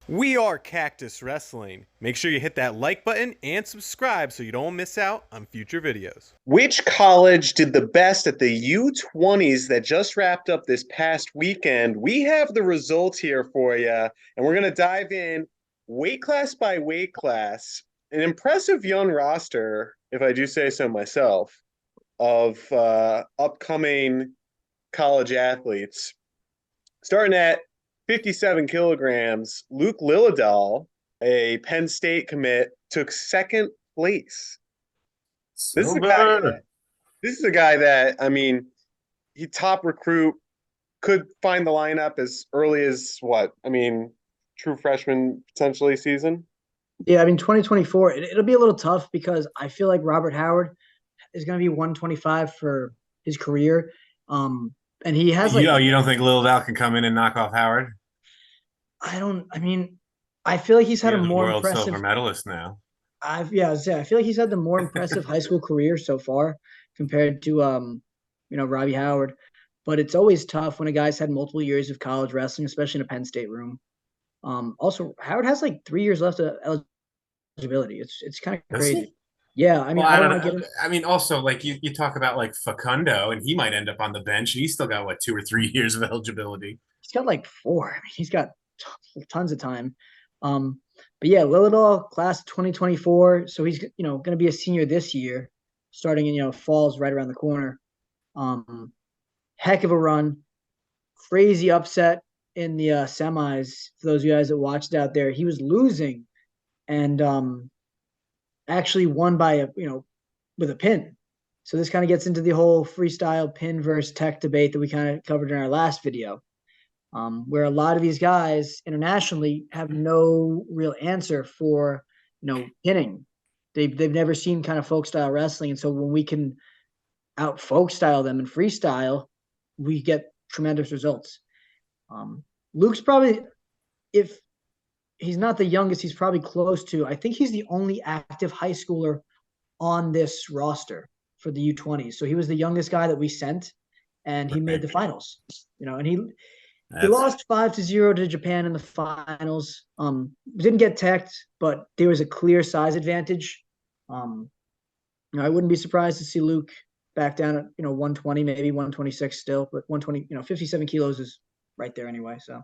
We are Cactus Wrestling. Make sure you hit that like button and subscribe so you don't miss out on future videos. Which college did the best at the U20s that just wrapped up this past weekend? We have the results here for you, and we're going to dive in weight class by weight class. An impressive young roster, if I do say so myself, of upcoming college athletes. Starting at 57 kilograms, Luke Lillidahl, a Penn State commit, took second place. This is a guy Silver. that this is a guy that I mean, he top recruit, could find the lineup as early as what? I mean, true freshman potentially season. Yeah, I mean, 2024, it'll be a little tough because I feel like Robert Howard is going to be 125 for his career. And he has like, You don't think Lil Val can come in and knock off Howard? I mean, I feel like he's had a You're the more world silver impressive, medalist now. I feel like he's had the more impressive high school career so far compared to, Robbie Howard. But it's always tough when a guy's had multiple years of college wrestling, especially in a Penn State room. Also, Howard has like 3 years left of eligibility. It's kind of Does crazy. he? Yeah, I mean, Well, I I don't don't want to know. get him. I mean, also, like you talk about like Facundo, and he might end up on the bench. He's still got what 2 or 3 years of eligibility. He's got like four. I mean, he's got tons of time. Um, but yeah, Lillidahl, class of 2024. So he's going to be a senior this year, starting in fall's right around the corner. Heck of a run, crazy upset in the semis. For those of you guys that watched out there, he was losing and actually won by with a pin. So this kind of gets into the whole freestyle pin versus tech debate that we kind of covered in our last video, where a lot of these guys internationally have no real answer for pinning. They've never seen kind of folk style wrestling, and so when we can out folk style them and freestyle, we get tremendous results. Luke's probably, if he's not the youngest, he's probably close to. I think he's the only active high schooler on this roster for the U20s. So he was the youngest guy that we sent, and he made the finals. And he lost 5-0 to Japan in the finals. Didn't get teched, but there was a clear size advantage. I wouldn't be surprised to see Luke back down at 120, maybe 126 still, but 120, 57 kilos is right there anyway. So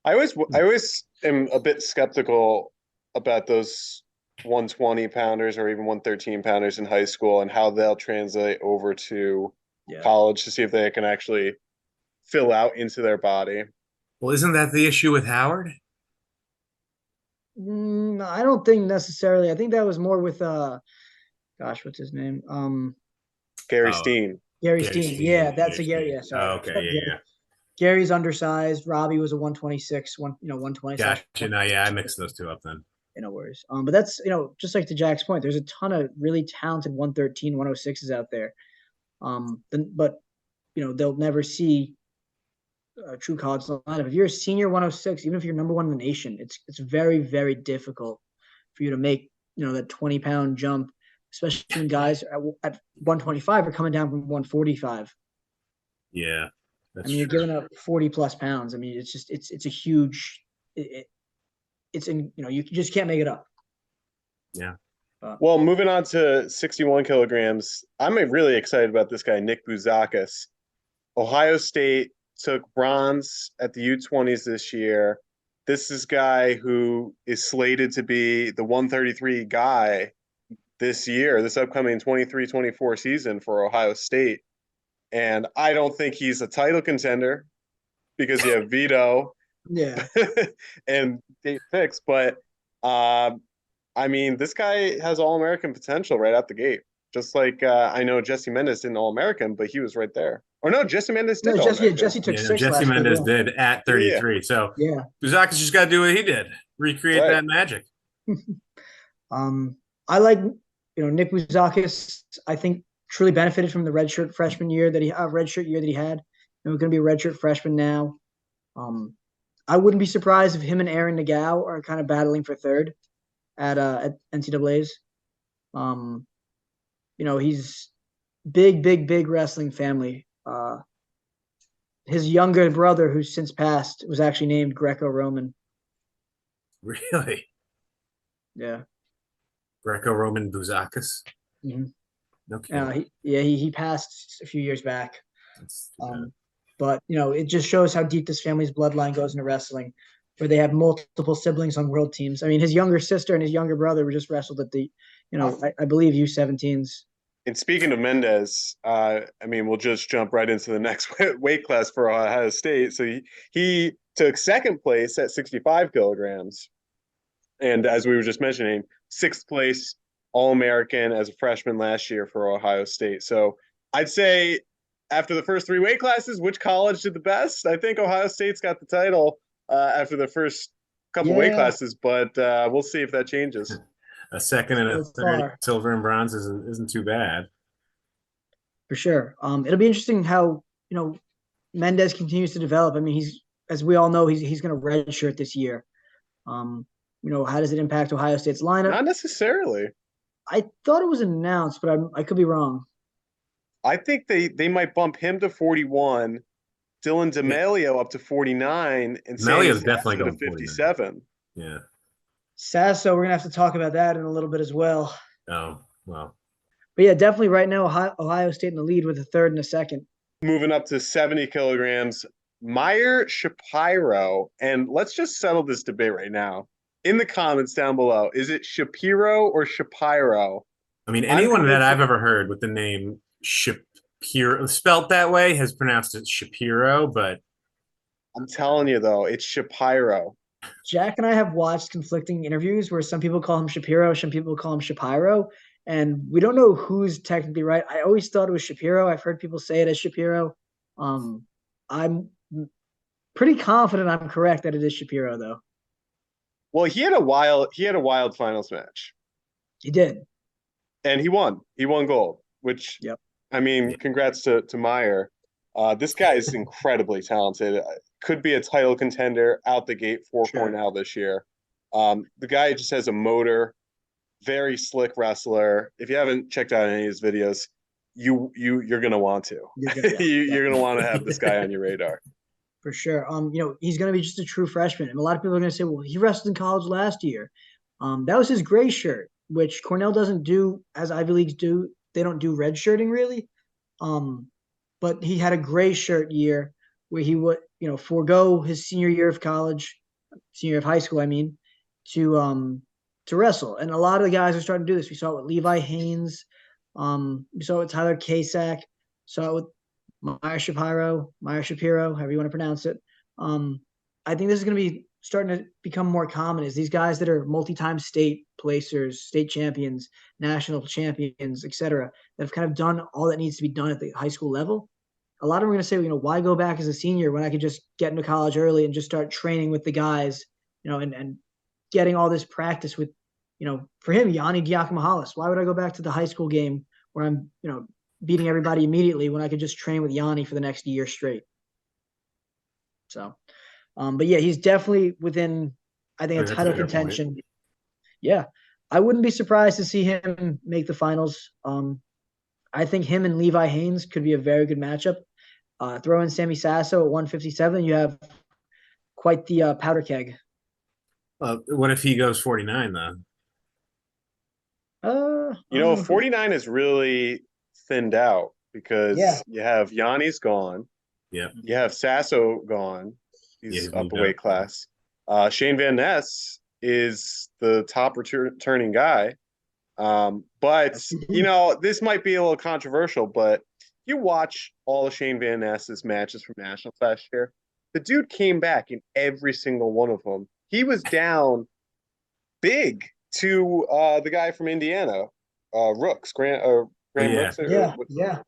I always am a bit skeptical about those 120 pounders or even 113 pounders in high school and how they'll translate over to yeah, college to see if they can actually fill out into their body. Well, isn't that the issue with Howard? I don't think necessarily. I think that was more with gosh, what's his name? Gary Oh, Steen. Gary Gary Steen. Yeah, Steen. that's Gary a Gary. Steen. Yeah, Oh, sorry. okay, yeah, Gary's undersized. Robbie was a 126, 120 yeah. slash. Gotcha. No, yeah, I mixed those two up then. No worries. But that's just like to Jack's point. There's a ton of really talented 113, 106s out there. But they'll never see a true college lineup. If you're a senior 106, even if you're number one in the nation, it's very, very difficult for you to make that 20-pound jump, especially when guys at 125 are coming down from 145. Yeah, I that's mean, you're true. giving up 40+ pounds. I mean, it's a huge. It's in you just can't make it up. Yeah. Well, moving on to 61 kilograms, I'm really excited about this guy, Nick Bouzakis. Ohio State took bronze at the U20s this year. This is a guy who is slated to be the 133 guy this year, this upcoming 23-24 season for Ohio State. And I don't think he's a title contender because you have Vito Yeah. and Dave Fix, but I mean, this guy has All-American potential right out the gate. Just like I know Jesse Mendez didn't All-American, but he was right there. Or no, Jesse Mendez No, did All-American. Jesse took Yeah, no, six Jesse last year. Mendez did at Yeah, 33. So Yeah. Buzakis just got to do what he did, recreate right. that magic. I like Nick Bouzakis. I think truly benefited from the redshirt freshman year that redshirt year that he had. We're going to be a redshirt freshman now. I wouldn't be surprised if him and Aaron Nagao are kind of battling for third at NCAA's. He's big wrestling family. His younger brother, who's since passed, was actually named Greco-Roman. Really? Yeah. Greco-Roman Buzakis? Mhm. No kidding. He passed a few years back. That's too bad. But it just shows how deep this family's bloodline goes into wrestling, where they have multiple siblings on world teams. I mean, his younger sister and his younger brother were just wrestled at the, I believe U17s. And speaking of Mendez, I mean, we'll just jump right into the next weight class for Ohio State. So he took second place at 65 kilograms. And as we were just mentioning, sixth place All-American as a freshman last year for Ohio State. So I'd say after the first three weight classes, which college did the best? I think Ohio State's got the title after the first couple weight classes, but we'll see if that changes. A second and a So third, far. silver and bronze isn't too bad. For sure. It'll be interesting how, Mendez continues to develop. I mean, as we all know, he's going to redshirt this year. How does it impact Ohio State's lineup? Not necessarily. I thought it was announced, but I could be wrong. I think they might bump him to 41, Dylan D'Amelio up to 49, and D'Amelio's Sammy definitely Sasso to going 49. 57. Yeah. Sasso, we're going to have to talk about that in a little bit as well. Oh, well. But yeah, definitely right now, Ohio State in the lead with a third and a second. Moving up to 70 kilograms, Meyer Shapiro. And let's just settle this debate right now. In the comments down below, is it Shapiro or Shapiro? I mean, anyone that I've ever heard with the name Shapiro spelt that way has pronounced it Shapiro, but I'm telling you, though, it's Shapiro. Jack and I have watched conflicting interviews where some people call him Shapiro, some people call him Shapiro, and we don't know who's technically right. I always thought it was Shapiro. I've heard people say it as Shapiro. I'm pretty confident I'm correct that it is Shapiro, though. Well, he had a wild finals match. He did. And he won. He won gold, which, Yep. I mean, congrats to Meyer. This guy is incredibly talented. Could be a title contender out the gate for Cornell this year. The guy just has a motor, very slick wrestler. If you haven't checked out any of his videos, you're gonna want to. You're gonna want to have this guy on your radar. For sure. He's gonna be just a true freshman. And a lot of people are gonna say, well, he wrestled in college last year. That was his gray shirt, which Cornell doesn't do as Ivy Leagues do. They don't do red shirting really. But he had a gray shirt year where he would, forego his senior year of high school, I mean, to wrestle. And a lot of the guys are starting to do this. We saw it with Levi Haynes. We saw it with Tyler Kasak. Saw it with Meyer Shapiro, however you want to pronounce it. I think this is going to be starting to become more common is these guys that are multi-time state placers, state champions, national champions, etc., that have kind of done all that needs to be done at the high school level. A lot of them are going to say, why go back as a senior when I could just get into college early and just start training with the guys, and getting all this practice with, for him, Yanni Giacomahalis. Why would I go back to the high school game where I'm, beating everybody immediately when I could just train with Yanni for the next year straight? So, but yeah, he's definitely within, I think, a title contention. Point. Yeah, I wouldn't be surprised to see him make the finals. I think him and Levi Haynes could be a very good matchup. Throw in Sammy Sasso at 157, you have quite the powder keg. What if he goes 49 though? 49 is really thinned out because you have Yanni's gone. Yeah. You have Sasso gone. He's up a weight class. Shane Van Ness is the top returning guy. But this might be a little controversial, but you watch all of Shane Van Ness's matches from Nationals last year. The dude came back in every single one of them. He was down big to the guy from Indiana, Rooks, Graham Rooks. Yeah.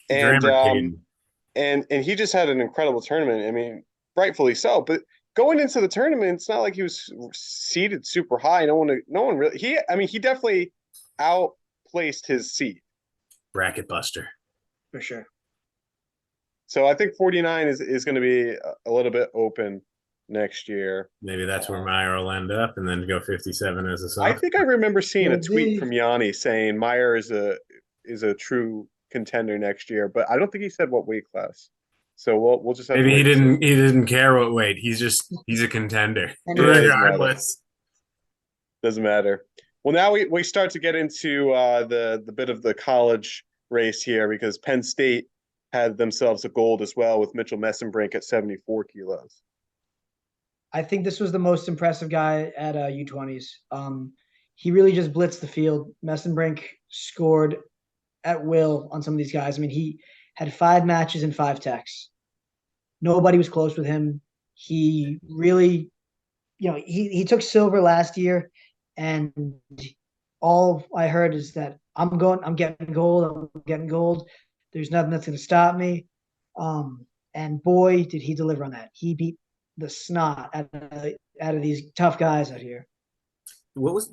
And he just had an incredible tournament. I mean, rightfully so. But going into the tournament, it's not like he was seated super high. No one really. He definitely outplaced his seat. Bracket buster. For sure. So I think 49 is going to be a little bit open next year. Maybe that's where Meyer will end up and then go 57 as a soft. I think I remember seeing a tweet from Yanni saying Meyer is a true contender next year, but I don't think he said what weight class. So we'll just have maybe he didn't care what weight. He's a contender regardless. Doesn't matter. Well, now we start to get into the bit of the college race here because Penn State had themselves a gold as well with Mitchell Messenbrink at 74 kilos. I think this was the most impressive guy at U20s. He really just blitzed the field. Messenbrink scored at will on some of these guys. I mean, he had 5 matches and 5 techs. Nobody was close with him. He really, he took silver last year, and all I heard is that I'm getting gold. There's nothing that's going to stop me. And boy, did he deliver on that. He beat the snot out of these tough guys out here.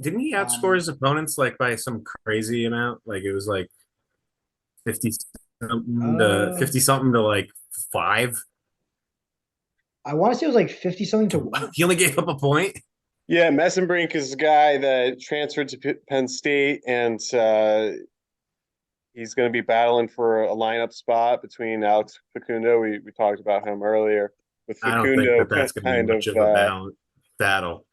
Didn't he outscore his opponents like by some crazy amount? Like it was like 50 something to like 5. I want to say it was like 50 something to 1. He only gave up a point. Yeah, Messenbrink is a guy that transferred to Penn State, and he's going to be battling for a lineup spot between Alex Facundo. We talked about him earlier. With I don't think that's going to be much of a battle.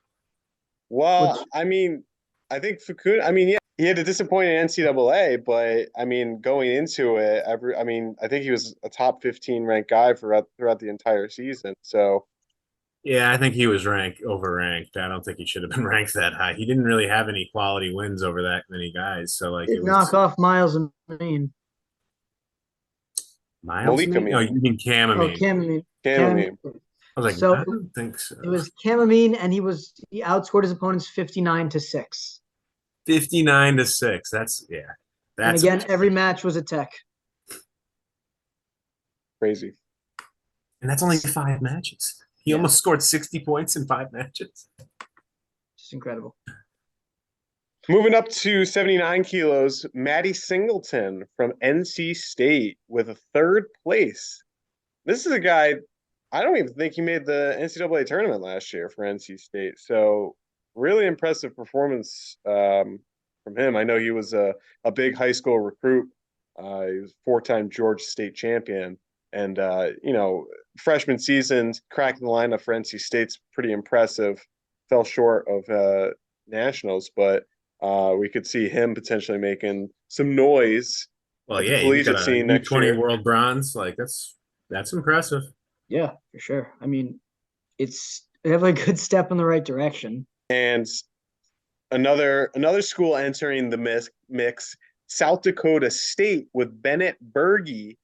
Well, I mean, I think Facundo. I mean, yeah, he had a disappointing NCAA, but I mean, going into it, I think he was a top 15 ranked guy throughout the entire season. So, yeah, I think he was overranked. I don't think he should have been ranked that high. He didn't really have any quality wins over that many guys. So, like, it knock off Miles and Mean. Miles? No, you mean Cam Amin. Oh, Cam Amin. I was like, so I don't think so. It was Cam Amin, and he outscored his opponents 59-6. 59-6. That's and again, every match was a tech. Crazy. And that's only 5 matches. He almost scored 60 points in 5 matches. Just incredible. Moving up to 79 kilos, Maddie Singleton from NC State with a 3rd place. This is a guy, I don't even think he made the NCAA tournament last year for NC State. So really impressive performance from him. I know he was a big high school recruit. He was 4-time Georgia State champion. And, freshman season, cracking the lineup for NC State's pretty impressive. Fell short of nationals, but we could see him potentially making some noise. Well, yeah, he's got a U20 world bronze. Like that's impressive. Yeah, for sure. I mean, they have a good step in the right direction. And another school entering the mix, South Dakota State with Bennett Berge,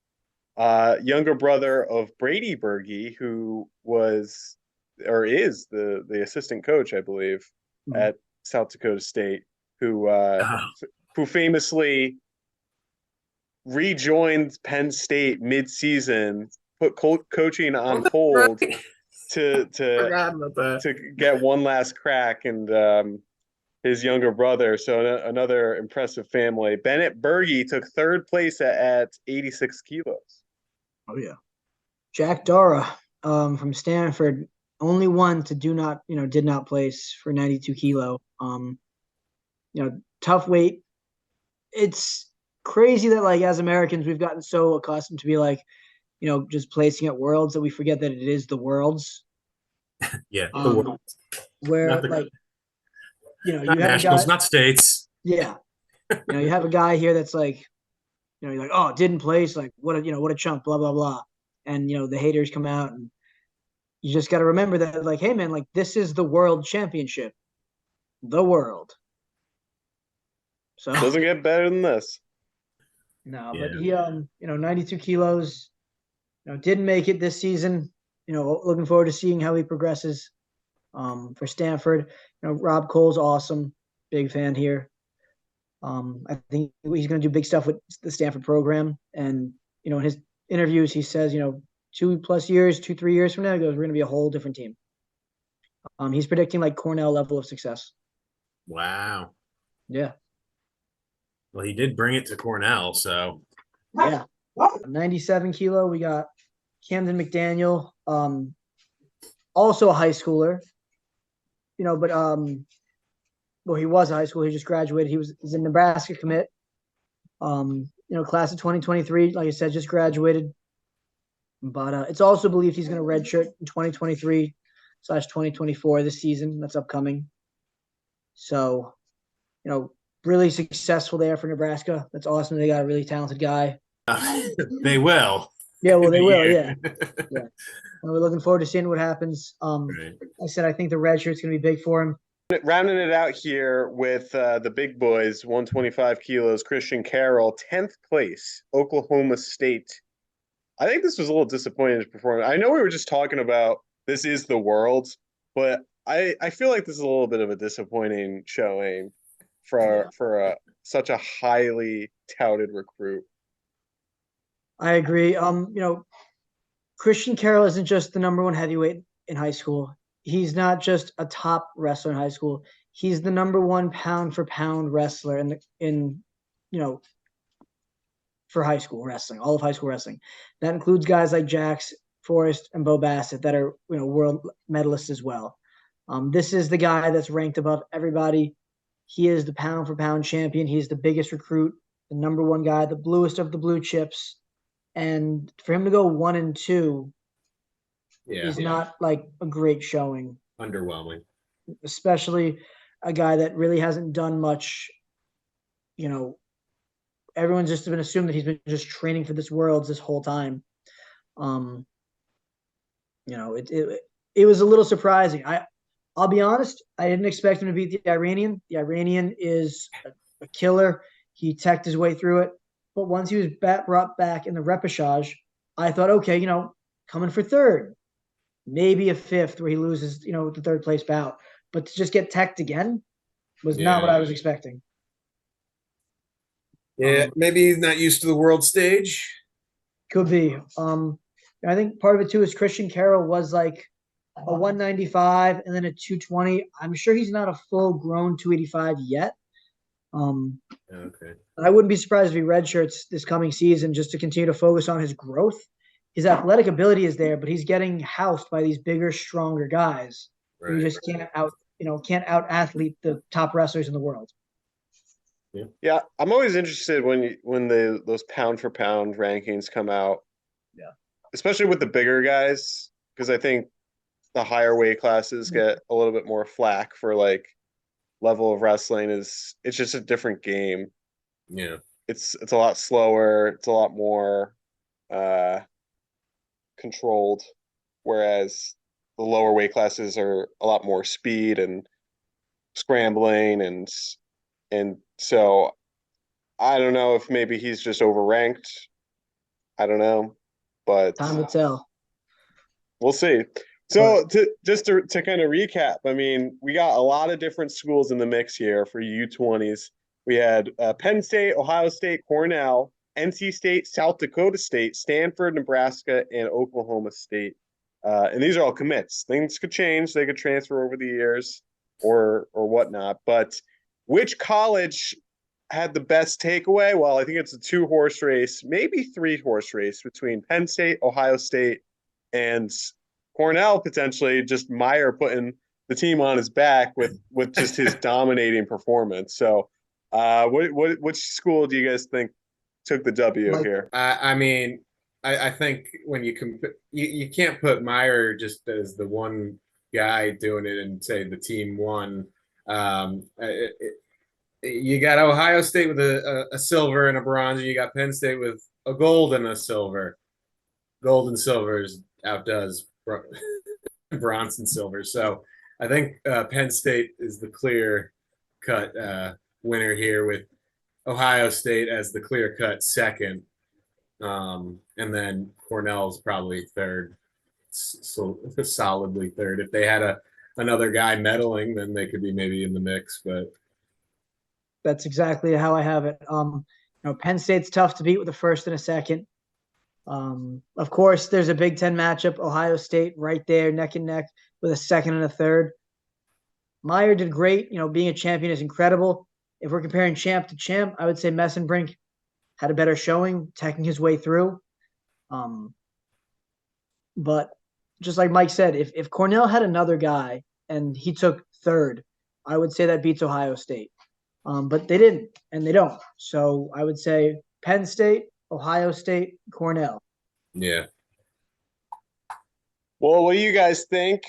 younger brother of Brady Berge, who was or is the assistant coach, I believe, at South Dakota State, who famously rejoined Penn State mid-season, put coaching on hold to get one last crack, and his younger brother. So another impressive family. Bennett Berge took 3rd place at 86 kilos. Oh yeah, Jack Dara from Stanford, only one to did not place for 92 kilo. Tough weight. It's crazy that like as Americans we've gotten so accustomed to be like, just placing at Worlds that we forget that it is the Worlds. Yeah, the Worlds. Where like, you not have nationals, guy, not states. Yeah, you have a guy here that's like, you're like, oh, didn't place, like what a chump, blah blah blah, and the haters come out, and you just got to remember that like, hey man, like this is the World Championship, the world. So doesn't get better than this. No, but he 92 kilos, didn't make it this season. Looking forward to seeing how he progresses. For Stanford, Rob Cole's awesome, big fan here. I think he's going to do big stuff with the Stanford program, and in his interviews he says 2+ years, 2-3 years from now, he goes, we're going to be a whole different team. He's predicting like Cornell level of success. Wow. Yeah. Well, he did bring it to Cornell, so yeah. 97 kilo, we got Camden McDaniel, also a high schooler, but well, he was a high schooler. He just graduated. He's a Nebraska commit. Class of 2023, like I said, just graduated. But it's also believed he's going to redshirt in 2023/2024 this season. That's upcoming. So, really successful there for Nebraska. That's awesome. They got a really talented guy. They will. Yeah, well, they will. Yeah. Yeah, yeah. And we're looking forward to seeing what happens. Right. I said I think the red shirt's going to be big for him. Rounding it out here with the big boys, 125 kilos, Christian Carroll, 10th place, Oklahoma State. I think this was a little disappointing performance. I know we were just talking about this is the world, but I feel like this is a little bit of a disappointing showing for such a highly touted recruit. I agree. Christian Carroll isn't just the number one heavyweight in high school. He's not just a top wrestler in high school. He's the number one pound for pound wrestler in for high school wrestling, all of high school wrestling. That includes guys like Jax Forrest and Bo Bassett that are world medalists as well. This is the guy that's ranked above everybody. He is the pound for pound champion. He's the biggest recruit, the number one guy, the bluest of the blue chips. And for him to go 1-2 is not like a great showing. Underwhelming. Especially a guy that really hasn't done much. Everyone's just been assumed that he's been just training for this Worlds this whole time. It was a little surprising. I'll be honest, I didn't expect him to beat the Iranian. The Iranian is a killer. He teched his way through it. But once he was brought back in the repechage, I thought, okay, coming for third, maybe a fifth where he loses, the third place bout. But to just get teched again was not what I was expecting. Yeah, maybe he's not used to the world stage. Could be. I think part of it too is Christian Carroll was like a 195 and then a 220. I'm sure he's not a full grown 285 yet. Okay. I wouldn't be surprised if he redshirts this coming season just to continue to focus on his growth. His athletic ability is there, but he's getting housed by these bigger, stronger guys. Right. You just can't out athlete the top wrestlers in the world. Yeah, I'm always interested when those pound for pound rankings come out. Yeah, especially with the bigger guys, because I think the higher weight classes get a little bit more flack for like level of wrestling. It's just a different game. Yeah, it's a lot slower. It's a lot more controlled, whereas the lower weight classes are a lot more speed and scrambling and so I don't know if maybe he's just overranked. I don't know, but time to tell. We'll see. So to kind of recap, I mean, we got a lot of different schools in the mix here for U20s. We had Penn State, Ohio State, Cornell, NC State, South Dakota State, Stanford, Nebraska, and Oklahoma State. And these are all commits. Things could change. They could transfer over the years or whatnot. But which college had the best takeaway? Well, I think it's a 2-horse race, maybe 3-horse race between Penn State, Ohio State, and Cornell, potentially just Meyer putting the team on his back with just his dominating performance. So which school do you guys think took the W here? I mean, I think when you can't put Meyer just as the one guy doing it and say the team won. You got Ohio State with a silver and a bronze, and you got Penn State with a gold and a silver. Gold and silver outdoes bronze and silver. So I think Penn State is the clear-cut winner here, with Ohio State as the clear-cut second. And then Cornell's probably third, so solidly third. If they had another guy medaling, then they could be maybe in the mix, but that's exactly how I have it. Penn State's tough to beat with a first and a second. Of course, there's a Big Ten matchup, Ohio State right there, neck and neck with a second and a third. Meyer did great. Being a champion is incredible. If we're comparing champ to champ, I would say Messenbrink had a better showing, taking his way through. But just like Mike said, if Cornell had another guy and he took third, I would say that beats Ohio State. But they didn't, and they don't. So I would say Penn State, Ohio State, Cornell. Yeah. Well, what do you guys think?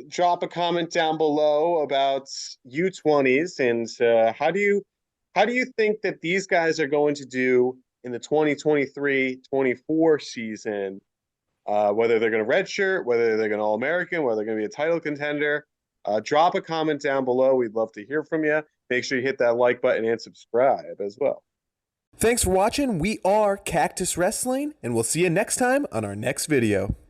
Drop a comment down below about U20s and how do you think that these guys are going to do in the 2023-24 season? Whether they're going to redshirt, whether they're going to All-American, whether they're going to be a title contender. Drop a comment down below. We'd love to hear from you. Make sure you hit that like button and subscribe as well. Thanks for watching. We are Cactus Wrestling, and we'll see you next time on our next video.